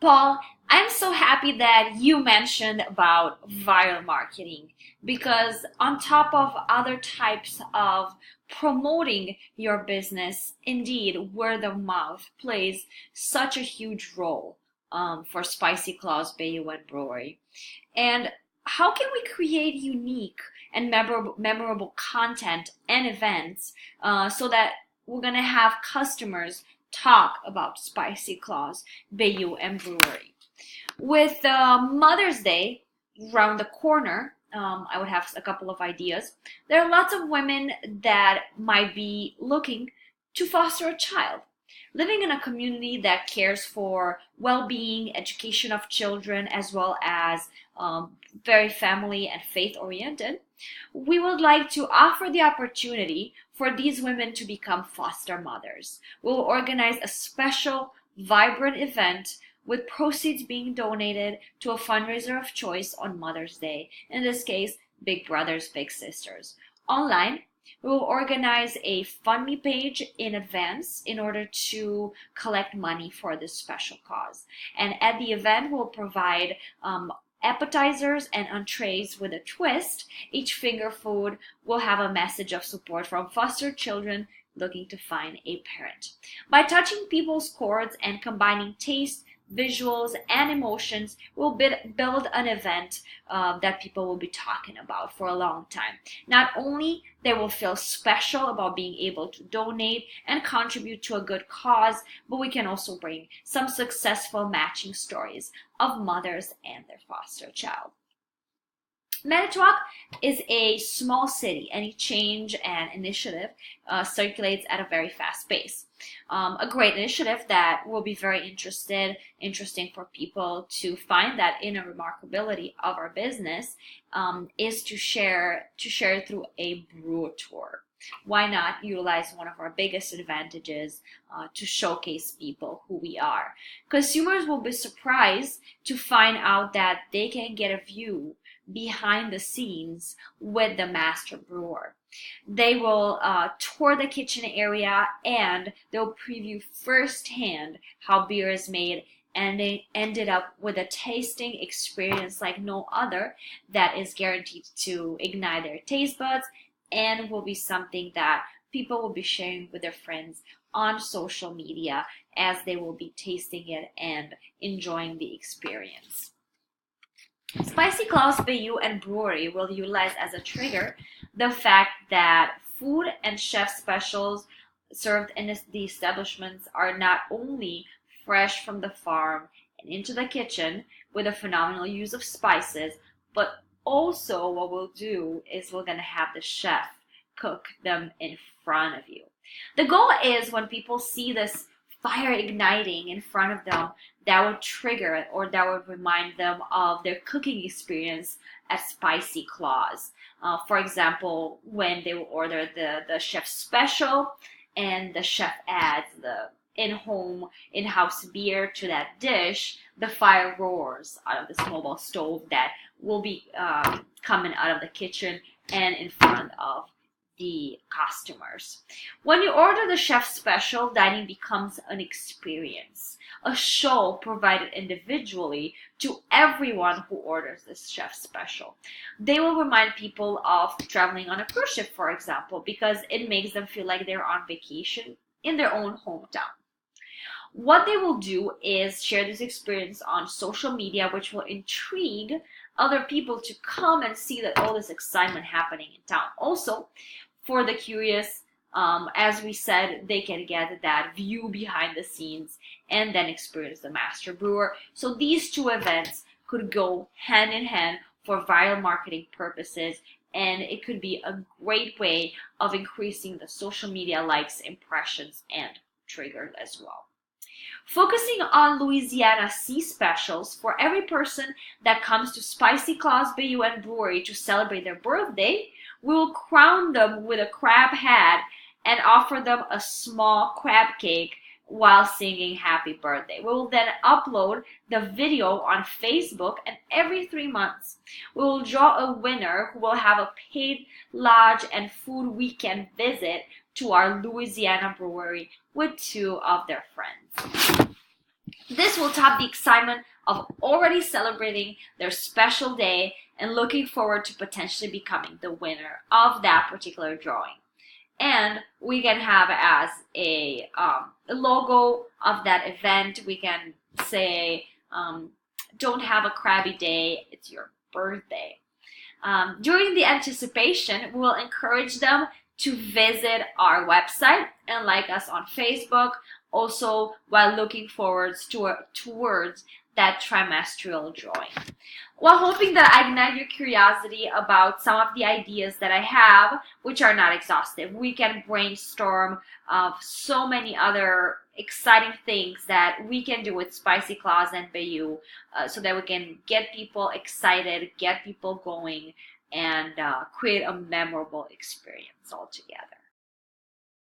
Paul, I'm so happy that you mentioned about viral marketing because on top of other types of promoting your business, indeed, word of mouth plays such a huge role for Spicy Claws Bayou and Brewery. And how can we create unique and memorable content and events so that we're going to have customers talk about Spicy Claws, Bayou, and Brewery? With Mother's Day around the corner, I would have a couple of ideas. There are lots of women that might be looking to foster a child. Living in a community that cares for well-being, education of children, as well as very family and faith-oriented, we would like to offer the opportunity for these women to become foster mothers. We'll organize a special, vibrant event with proceeds being donated to a fundraiser of choice on Mother's Day, in this case, Big Brothers Big Sisters. Online, we will organize a FundMe page in advance in order to collect money for this special cause. And at the event, we'll provide appetizers and entrees with a twist. Each finger food will have a message of support from foster children looking to find a parent. By touching people's chords and combining taste, visuals, and emotions, will build an event that people will be talking about for a long time. Not only they will feel special about being able to donate and contribute to a good cause, but we can also bring some successful matching stories of mothers and their foster child. Manitowoc is a small city. Any change and initiative circulates at a very fast pace. A great initiative that will be very interesting for people to find that inner remarkability of our business is to share through a brew tour. Why not utilize one of our biggest advantages to showcase people who we are? Consumers will be surprised to find out that they can get a view behind the scenes with the master brewer. They will tour the kitchen area and they'll preview firsthand how beer is made, and they ended up with a tasting experience like no other that is guaranteed to ignite their taste buds and will be something that people will be sharing with their friends on social media as they will be tasting it and enjoying the experience. Spicy Claws Bayou and Brewery will utilize as a trigger the fact that food and chef specials served in the establishments are not only fresh from the farm and into the kitchen with a phenomenal use of spices, but also what we'll do is we're going to have the chef cook them in front of you. The goal is when people see this fire igniting in front of them, that would trigger it or that would remind them of their cooking experience at Spicy Claws. For example, when they will order the chef special and the chef adds the in-house beer to that dish, the fire roars out of this mobile stove that will be coming out of the kitchen and in front of the customers. When you order the chef special, dining becomes an experience, a show provided individually to everyone who orders this chef special. They will remind people of traveling on a cruise ship, for example, because it makes them feel like they're on vacation in their own hometown. What they will do is share this experience on social media, which will intrigue other people to come and see that all this excitement happening in town. Also, for the curious, as we said, they can get that view behind the scenes and then experience the master brewer. So these two events could go hand in hand for viral marketing purposes, and it could be a great way of increasing the social media likes, impressions, and triggers as well. Focusing on Louisiana Sea specials for every person that comes to Spicy Claws Bayou and Brewery to celebrate their birthday, we will crown them with a crab hat and offer them a small crab cake while singing happy birthday. We will then upload the video on Facebook, and every 3 months we will draw a winner who will have a paid lodge and food weekend visit to our Louisiana brewery with 2 of their friends. This will top the excitement of already celebrating their special day and looking forward to potentially becoming the winner of that particular drawing. And we can have as a logo of that event, we can say, don't have a crabby day, it's your birthday. During the anticipation, we will encourage them to visit our website and like us on Facebook, also while looking forwards towards that trimestral drawing. While hoping that I ignite your curiosity about some of the ideas that I have, which are not exhaustive, we can brainstorm of so many other exciting things that we can do with Spicy Claws and Bayou, so that we can get people excited, get people going, and create a memorable experience altogether.